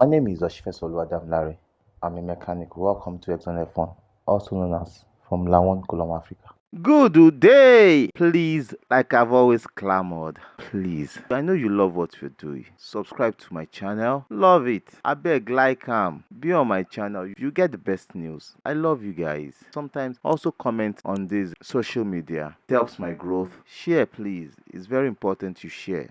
My name is Oshifesolu Larry. I'm a mechanic. Welcome to Exxon F1, also known as from Lawon, Colom, Africa. Good day! Please, like I've always clamored, please. I know you love what we're doing. Subscribe to my channel. Love it. I beg, like be on my channel. You get the best news. I love you guys. Sometimes also comment on this social media. It helps my growth. Share, please. It's very important you share.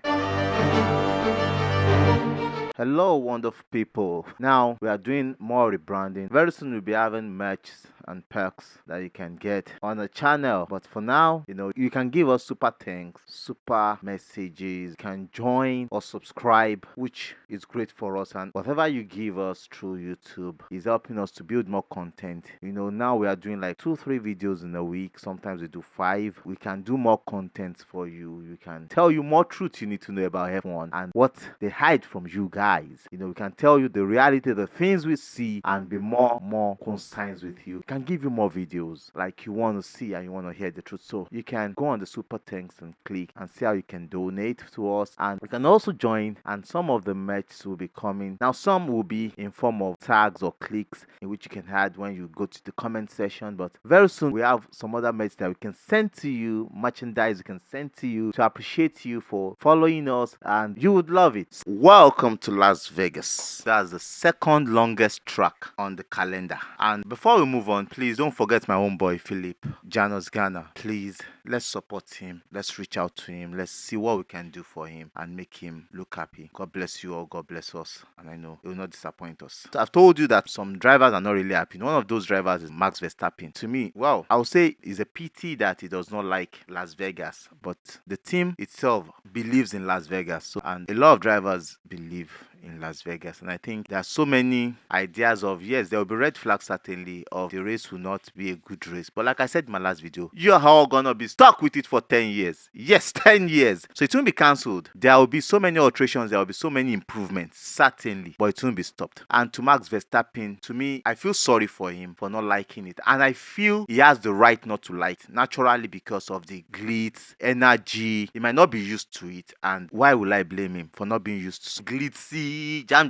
Hello, wonderful people. Now we are doing more rebranding. Very soon we'll be having merch and perks that you can get on the channel. But for now, you can give us super thanks, super messages. You can join or subscribe, which is great for us. And whatever you give us through YouTube is helping us to build more content. Now we are doing like 2-3 videos in a week. Sometimes we do 5. We can do more content for you. We can tell you more truth you need to know about F1 and what they hide from you guys. We can tell you the reality, the things we see, and be more concise with you. We can give you more videos like you want to see and you want to hear the truth. So you can go on the super thanks and click and see how you can donate to us, and you can also join. And some of the merch will be coming now. Some will be in form of tags or clicks in which you can add when you go to the comment section. But very soon we have some other merch that we can send to you, merchandise we can send to you to appreciate you for following us, and you would love it. Welcome to Las Vegas. That's the second longest track on the calendar. And before we move on, please don't forget my homeboy Philip Janos Ghana. Please, let's support him. Let's reach out to him. Let's see what we can do for him and make him look happy. God bless you all. God bless us. And I know he will not disappoint us. So I've told you that some drivers are not really happy. One of those drivers is Max Verstappen. To me, well, I would say it's a pity that he does not like Las Vegas. But the team itself believes in Las Vegas. And a lot of drivers believe in Las Vegas, and I think there are so many ideas of, yes, there will be red flags certainly of the race will not be a good race, but like I said in my last video, you're all gonna be stuck with it for 10 years. Yes, 10 years. So it won't be cancelled. There will be so many alterations, there will be so many improvements, certainly, but it won't be stopped. And to Max Verstappen, to me, I feel sorry for him for not liking it, and I feel he has the right not to like it, naturally, because of the glitz, energy. He might not be used to it, and why will I blame him for not being used to glitzy jam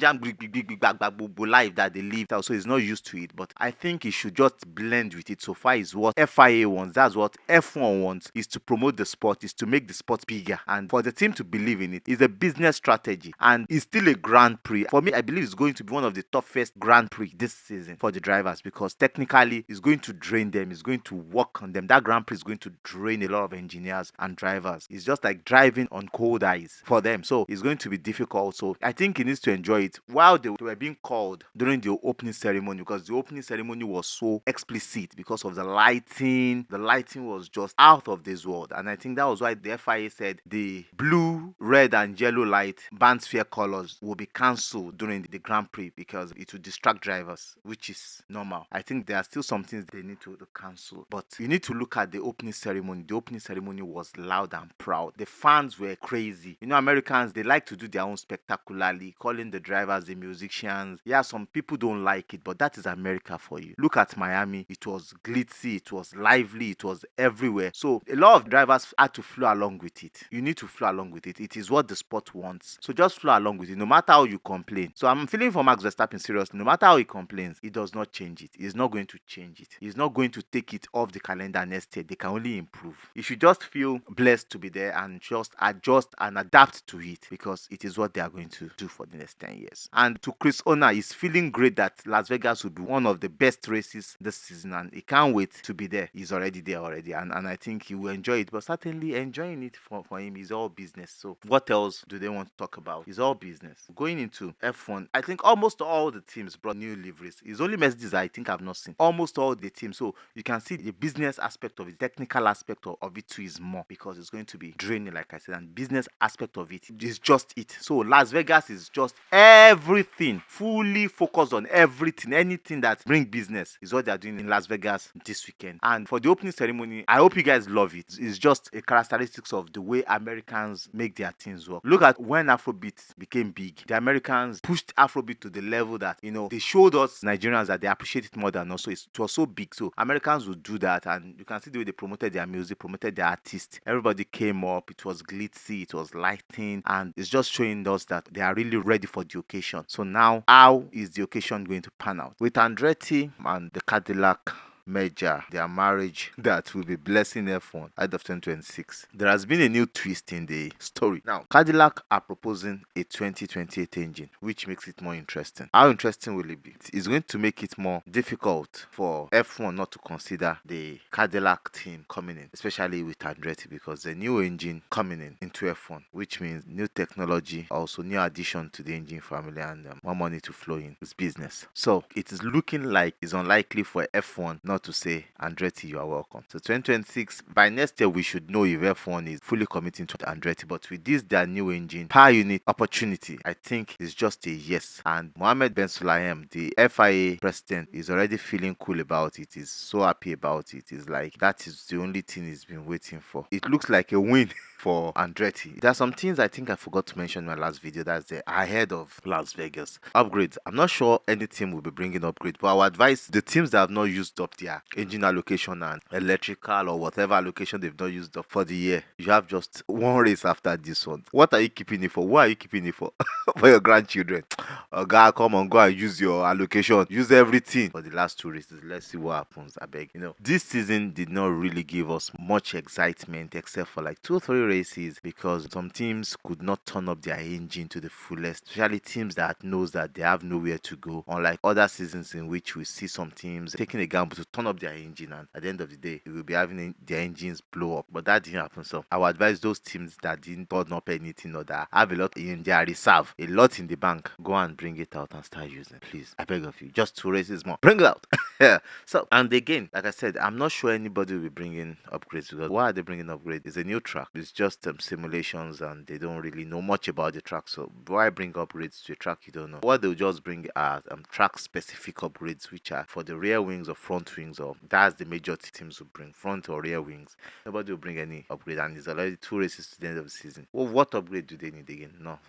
life that they live? So he's not used to it, but I think he should just blend with it. So far is what FIA wants, that's what F1 wants, is to promote the sport, is to make the sport bigger, and for the team to believe in it is a business strategy, and it's still a Grand Prix. For me, I believe it's going to be one of the toughest Grand Prix this season for the drivers, because technically it's going to drain them, it's going to work on them. That Grand Prix is going to drain a lot of engineers and drivers. It's just like driving on cold ice for them, so it's going to be difficult. So I think he needs to enjoy it while they were being called during the opening ceremony, because the opening ceremony was so explicit because of the lighting. The lighting was just out of this world, and I think that was why the FIA said the blue, red, and yellow light band sphere colors will be cancelled during the Grand Prix because it will distract drivers, which is normal. I think there are still some things they need to cancel, but you need to look at the opening ceremony. The opening ceremony was loud and proud. The fans were crazy. Americans, they like to do their own spectacularly, calling the drivers the musicians. Yeah, some people don't like it, but that is America for you. Look at Miami. It was glitzy, it was lively, it was everywhere. So a lot of drivers had to flow along with it. You need to flow along with it. It is what the sport wants. So just flow along with it, no matter how you complain. So I'm feeling for Max Verstappen seriously. No matter how he complains, he does not change it. He's not going to change it. He's not going to take it off the calendar next year. They can only improve. You should just feel blessed to be there and just adjust and adapt to it, because it is what they are going to do for the next 10 years. And to Chris Ona, he's feeling great that Las Vegas will be one of the best races this season, and he can't wait to be there. He's already there already, and I think he will enjoy it. But certainly enjoying it for him is all business. So what else do they want to talk about? It's all business. Going into F1, I think almost all the teams brought new liveries. It's only Mercedes I think I've not seen. Almost all the teams. So you can see the business aspect of it, technical aspect of it too is more, because it's going to be draining, like I said, and business aspect of it is just it. So Las Vegas is just everything, fully focused on everything. Anything that brings business is what they're doing in Las Vegas this weekend. And for the opening ceremony, I hope you guys love it. It's just a characteristics of the way Americans make their things work. Look at when Afrobeat became big. The Americans pushed Afrobeat to the level that, they showed us Nigerians that they appreciate it more than us. So it was so big. So Americans would do that, and you can see the way they promoted their music, promoted their artists. Everybody came up. It was glitzy, it was lighting, and it's just showing us that they are really ready for the occasion. So now, how is the occasion going to pan out? With Andretti and the Cadillac merger, their marriage that will be blessing F1 out of 2026, there has been a new twist in the story. Now, Cadillac are proposing a 2028 engine, which makes it more interesting. How interesting will it be? It's going to make it more difficult for F1 not to consider the Cadillac team coming in, especially with Andretti, because the new engine coming in into F1, which means new technology, also new addition to the engine family, and more money to flow in this business. So it is looking like it's unlikely for F1 not to say, Andretti, you are welcome. So 2026, by next year, we should know if F1 is fully committing to Andretti. But with this, their new engine, per unit opportunity, I think it's just a yes. And Mohammed Ben Sulayem, the FIA president, is already feeling cool about it. He's so happy about it. It's like that is the only thing he's been waiting for. It looks like a win for Andretti. There are some things I think I forgot to mention in my last video. That's the ahead of Las Vegas upgrades. I'm not sure any team will be bringing upgrades, but I would advise the teams that have not used up their engine allocation and electrical or whatever allocation they've not used up for the year, you have just one race after this one. What are you keeping it for? Who are you keeping it for? For your grandchildren? Oh God, come on, go and use your allocation. Use everything for the last two races. Let's see what happens. I beg. This season did not really give us much excitement except for like 2 or 3 races, because some teams could not turn up their engine to the fullest, especially teams that knows that they have nowhere to go, unlike other seasons in which we see some teams taking a gamble to turn up their engine, and at the end of the day they will be having their engines blow up. But that didn't happen. So I would advise those teams that didn't turn up anything or that have a lot in their reserve, a lot in the bank, go and bring it out and start using. Please, I beg of you, just 2 races more, bring it out. Yeah. So, and again, like I said, I'm not sure anybody will be bringing upgrades, because why are they bringing upgrades? It's a new track. It's just simulations, and they don't really know much about the track. So why bring upgrades to a track you don't know? What they'll just bring are track specific upgrades, which are for the rear wings or front wings, or that's the major teams will bring, front or rear wings. Nobody will bring any upgrade, and it's already 2 races to the end of the season. Well, what upgrade do they need again? No,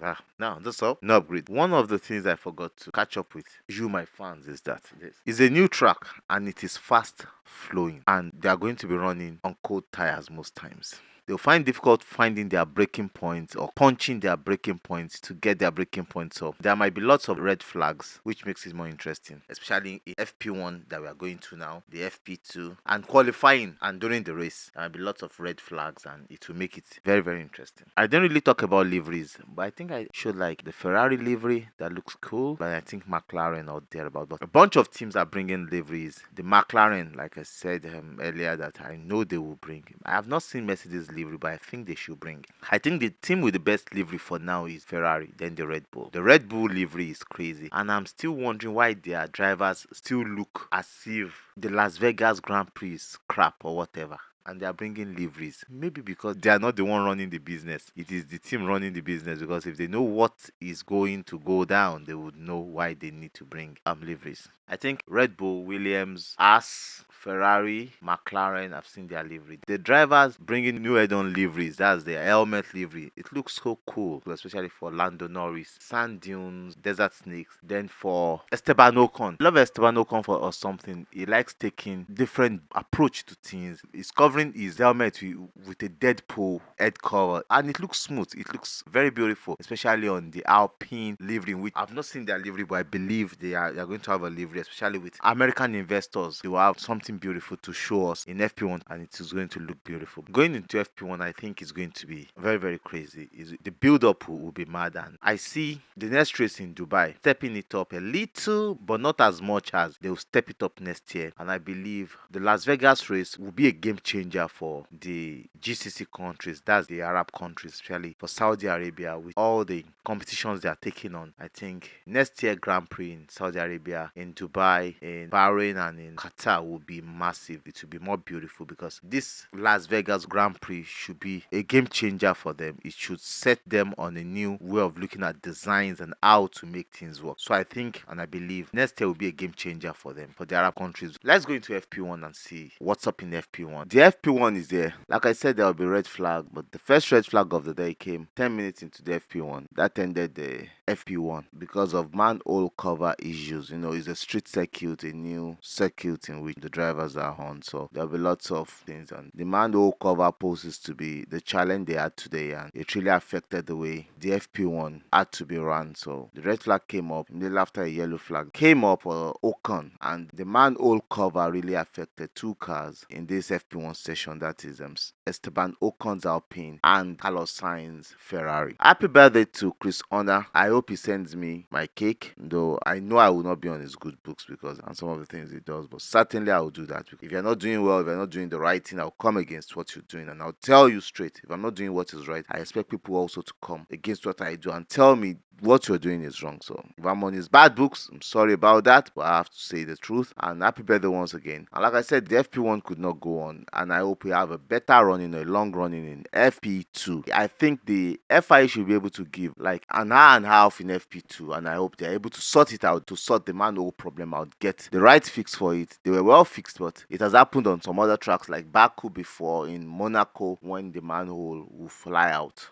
that's all. No upgrade. One of the things I forgot to catch up with you, my fans, is that this is a new track, and it is fast flowing, and they are going to be running on cold tires most times. They'll find difficult finding their braking points or punching their braking points to get their braking points up. There might be lots of red flags, which makes it more interesting, especially in FP1 that we are going to now, the FP2, and qualifying and during the race. There might be lots of red flags, and it will make it very, very interesting. I didn't really talk about liveries, but I think I showed like the Ferrari livery that looks cool, but I think McLaren out there about. But a bunch of teams are bringing liveries. The McLaren, like I said earlier, that I know they will bring. I have not seen Mercedes livery, but I think they should bring. I think the team with the best livery for now is Ferrari, then the Red Bull. The Red Bull livery is crazy, and I'm still wondering why their drivers still look as if the Las Vegas Grand Prix is crap or whatever, and they are bringing liveries. Maybe because they are not the one running the business. It is the team running the business, because if they know what is going to go down, they would know why they need to bring liveries. I think Red Bull, Williams, Haas, Ferrari, McLaren, I've seen their livery. The drivers bringing new head-on liveries. That's their helmet livery. It looks so cool, especially for Lando Norris, Sand Dunes, Desert Snakes. Then for Esteban Ocon, I love Esteban Ocon for or something. He likes taking different approach to things. He's covering his helmet with a Deadpool head cover, and it looks smooth. It looks very beautiful, especially on the Alpine livery, which I've not seen their livery, but I believe they are going to have a livery, especially with American investors. They will have something beautiful to show us in FP1, and it is going to look beautiful. Going into FP1, I think it's going to be very, very crazy. The build-up will be mad, and I see the next race in Dubai stepping it up a little, but not as much as they will step it up next year. And I believe the Las Vegas race will be a game changer for the GCC countries, that's the Arab countries, especially for Saudi Arabia, with all the competitions they are taking on. I think next year Grand Prix in Saudi Arabia, in Dubai, in Bahrain, and in Qatar will be massive. It will be more beautiful, because this Las Vegas Grand Prix should be a game changer for them. It should set them on a new way of looking at designs and how to make things work. So I think and I believe next year will be a game changer for them, for the Arab countries. Let's go into FP1 and see what's up in FP1. The FP1 is there. Like I said, there will be red flag, but the first red flag of the day came 10 minutes into the FP1. That ended the FP1 because of manhole cover issues. It's a street circuit, a new circuit in which the drivers are on. So there'll be lots of things, and the manhole cover poses to be the challenge they had today, and it really affected the way the FP1 had to be run. So the red flag came up immediately after a yellow flag came up for Ocon, and the manhole cover really affected two cars in this FP1 session. That is Esteban Ocon's Alpine and Carlos Sainz's Ferrari. Happy birthday to Chris Horner. I hope he sends me my cake, though I know I will not be on his good books because and some of the things he does, but certainly I will do that. If you're not doing well, if you're not doing the right thing, I'll come against what you're doing and I'll tell you straight. If I'm not doing what is right, I expect people also to come against what I do and tell me what you're doing is wrong. So if I'm on his bad books, I'm sorry about that, but I have to say the truth. And happy birthday once again. And like I said, the FP1 could not go on, and I hope we have a better running, a long running in FP2. I think the FIA should be able to give like an hour and a half in FP2, and I hope they're able to sort it out, to sort the manhole problem out, get the right fix for it. They were well fixed, but it has happened on some other tracks like Baku before, in Monaco, when the manhole will fly out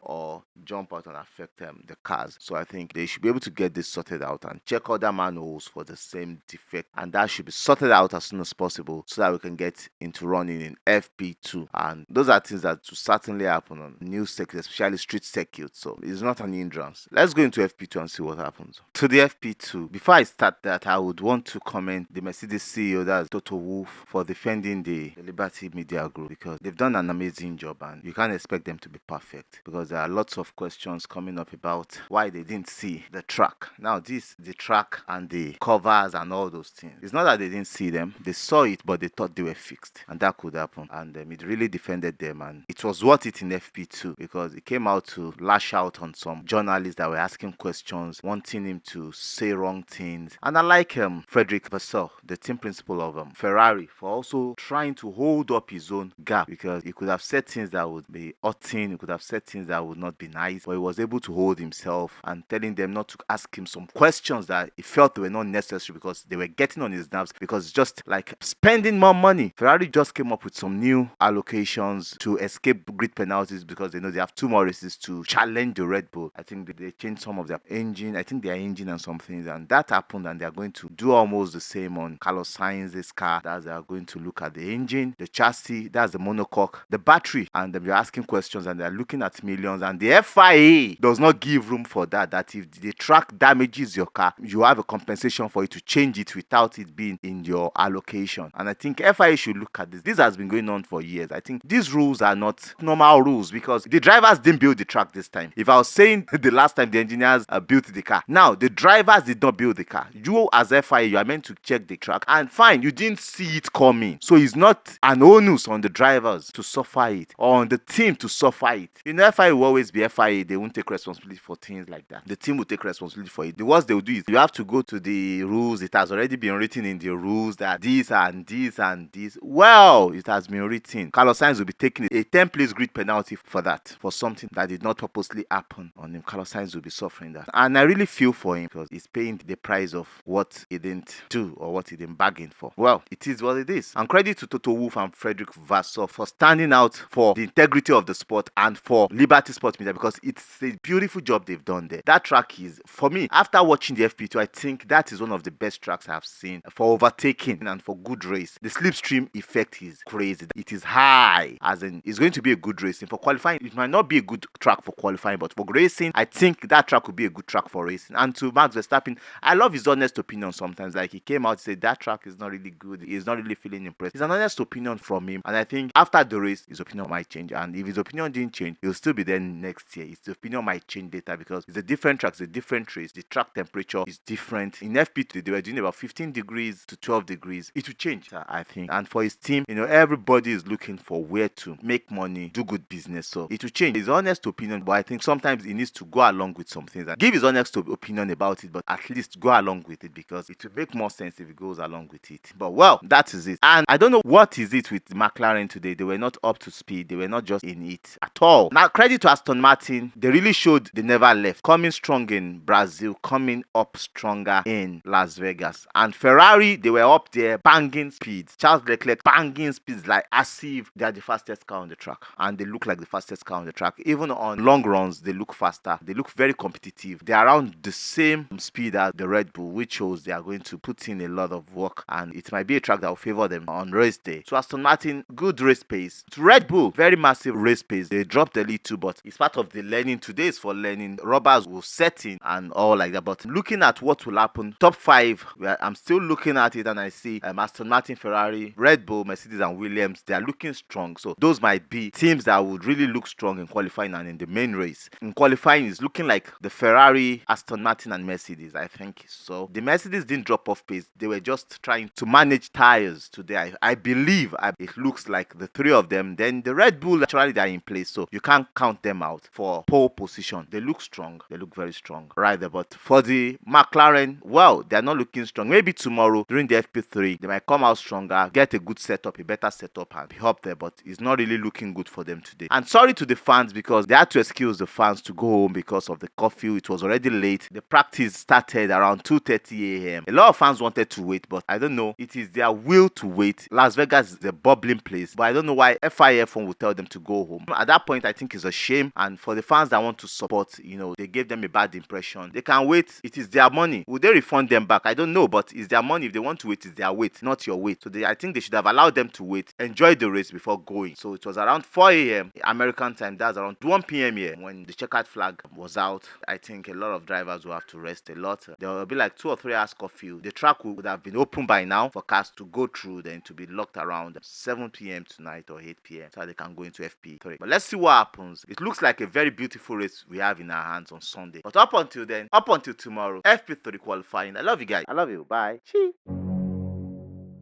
or jump out and affect the cars. So I think they should be able to get this sorted out and check other manholes for the same defect, and that should be sorted out as soon as possible so that we can get into running in FP2. And those are things that will certainly happen on new circuits, especially street circuits. So it's not an hindrance. Let's go into FP2 and see what happens. To the FP2, before I start that, I would want to commend the Mercedes CEO, that's Toto Wolff, for defending the Liberty Media Group, because they've done an amazing job and you can't expect them to be perfect, because there are lots of questions coming up about why they didn't see the track. Now the track and the covers and all those things, it's not that they didn't see them, they saw it, but they thought they were fixed, and that could happen. And it really defended them, and it was worth it in FP2 because it came out to lash out on some journalists that were asking questions, wanting him to say wrong things. And I like Frederick Vasseur, the team principal of Ferrari, for also trying to hold up his own gap, because he could have said things that would be hurting, he could have said things that would not be nice, but he was able to hold himself and telling them not to ask him some questions that he felt were not necessary because they were getting on his nerves, because it's just like spending more money. Ferrari just came up with some new allocations to escape grid penalties because they know they have 2 more races to challenge the Red Bull. I think they changed some of their engine, I think their engine and some things, and that happened, and they are going to do almost the same on Carlos Sainz's car. That's they are going to look at the engine, the chassis, that's the monocoque, the battery, and they're asking questions and they're looking at millions, and the FIA does not give room for that if the track damages your car, you have a compensation for it to change it without it being in your allocation. And I think FIA should look at this. This has been going on for years. I think these rules are not normal rules because the drivers didn't build the track this time. If I was saying the last time the engineers built the car, now the drivers did not build the car. You as FIA, you are meant to check the track, and fine, you didn't see it coming, so it's not an onus on the drivers to suffer it or on the team to suffer it. FIA will always be FIA. They won't take responsibility for things like that. The team will take responsibility for it. The worst they will do is you have to go to the rules. It has already been written in the rules that this and this and this. Well, it has been written. Carlos Sainz will be taking a 10-place grid penalty for that, for something that did not purposely happen on him. Carlos Sainz will be suffering that. And I really feel for him because he's paying the price of what he didn't do or what he didn't bargain for. Well, it is what it is. And credit to Toto Wolff and Frederick Vasseur for standing out for the integrity of the sport and for Liberty Sports Media, because it's a beautiful job they've done there. That track is, for me, after watching the FP2, I think that is one of the best tracks I've seen for overtaking and for good race. The slipstream effect is crazy. It is high, as in it's going to be a good racing. For qualifying, it might not be a good track for qualifying, but for racing, I think that track would be a good track for racing. And to Max Verstappen, I love his honest opinion sometimes. Like, he came out and said that track is not really good. He's not really feeling impressed. It's an honest opinion from him. And I think after the race, his opinion might change. And if his opinion didn't change, he'll still be there next year. His opinion might change later because it's a different track, it's a different race. The track temperature is different. In FP2, they were doing about 15 degrees to 12 degrees. It will change, I think. And for his team, everybody is looking for where to make money, do good business. So it will change. His honest opinion, but I think sometimes he needs to go along with some things and give his honest opinion about it, but at least go along with it because it will make more sense if he goes along with it. But well, that is it. And I don't know what is it with McLaren today. They were not up to speed. They were not just in it at all. Now, credit to Aston Martin, they really showed they never left. Coming strong in Brazil, coming up stronger in Las Vegas. And Ferrari, they were up there banging speeds. Charles Leclerc banging speeds like as if they are the fastest car on the track. And they look like the fastest car on the track. Even on long runs, they look faster. They look very competitive. They are around the same speed as the Red Bull, which shows they are going to put in a lot of work. And it might be a track that will favor them on race day. So Aston Martin, good race pace. To Red Bull, very massive race pace. They dropped the lead too, but it's part of the learning. Today is for learning. Rubbers will set in and all like that. But looking at what will happen, top 5, I'm still looking at it and I see Aston Martin, Ferrari, Red Bull, Mercedes and Williams. They are looking strong. So those might be teams that would really look strong in qualifying and in the main race. In qualifying, it's looking like the Ferrari, Aston Martin and Mercedes, I think. So the Mercedes didn't drop off pace. They were just trying to manage tires today. I believe it looks like the 3 of them. Then the Red Bull, actually, they are in place. So you can't count them out for pole position. They look strong. They look very strong right there. But for the McLaren, well, they're not looking strong. Maybe tomorrow during the FP3, they might come out stronger, get a good setup, a better setup, and be up there. But it's not really looking good for them today. And sorry to the fans because they had to excuse the fans to go home because of the curfew. It was already late. The practice started around 2:30 a.m. A lot of fans wanted to wait, but I don't know. It is their will to wait. Las Vegas is a bubbling place, but I don't know why FIF1 would tell them to go home. At that point, I think it's a shame. And for the fans that want to support, they gave them a bad impression. They can wait. It is their money. Will they refund them back? I don't know, but it's their money. If they want to wait, it's their wait, not your wait. So I think they should have allowed them to wait, enjoy the race before going. So it was around 4 a.m. American time. That's around 1 p.m. here when the checkered flag was out. I think a lot of drivers will have to rest a lot. There will be like 2 or 3 hours curfew. The track would have been open by now for cars to go through, then to be locked around 7 p.m. tonight or 8 p.m. so they can go into FP3. But let's see what happens. It looks like a very beautiful race we have in our hands on Sunday. But up until then, up until tomorrow, FP3 qualifying. I love you guys. I love you. Bye. Chee.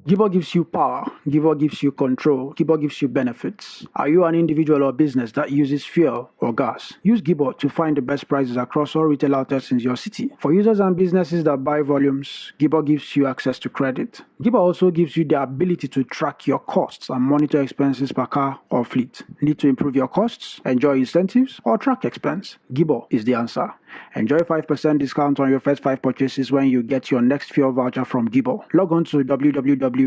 Gibor gives you power. Gibor gives you control. Gibor gives you benefits. Are you an individual or business that uses fuel or gas? Use Gibor to find the best prices across all retail outlets in your city. For users and businesses that buy volumes, Gibor gives you access to credit. Gibor also gives you the ability to track your costs and monitor expenses per car or fleet. Need to improve your costs, enjoy incentives, or track expense? Gibor is the answer. Enjoy 5% discount on your first 5 purchases when you get your next fuel voucher from Gibor. Log on to www.gibor.co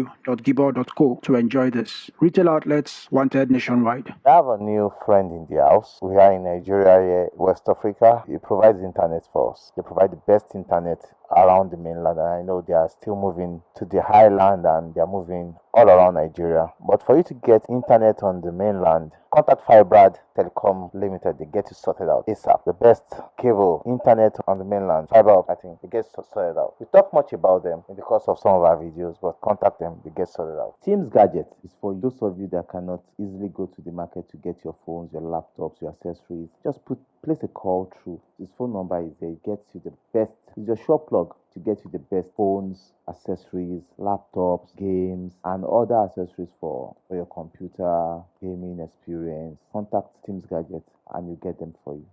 to enjoy this. Retail outlets wanted nationwide. I have a new friend in the house. We are in Nigeria here, West Africa. He provides internet for us. They provide the best internet around the mainland, and I know they are still moving to the highland and they are moving all around Nigeria. But for you to get internet on the mainland, contact Fibrad Telecom Limited. They get you sorted out ASAP. The best cable internet on the mainland, fiber, I think they get sorted out. We talk much about them in the course of some of our videos, but contact them, they get sorted out. Teams Gadget is for those of you that cannot easily go to the market to get your phones, your laptops, your accessories. Just place a call through. His phone number is there. It gets you the best. It's your shop plug to get you the best phones, accessories, laptops, games, and other accessories for your computer gaming experience. Contact Teams Gadget and you get them for you.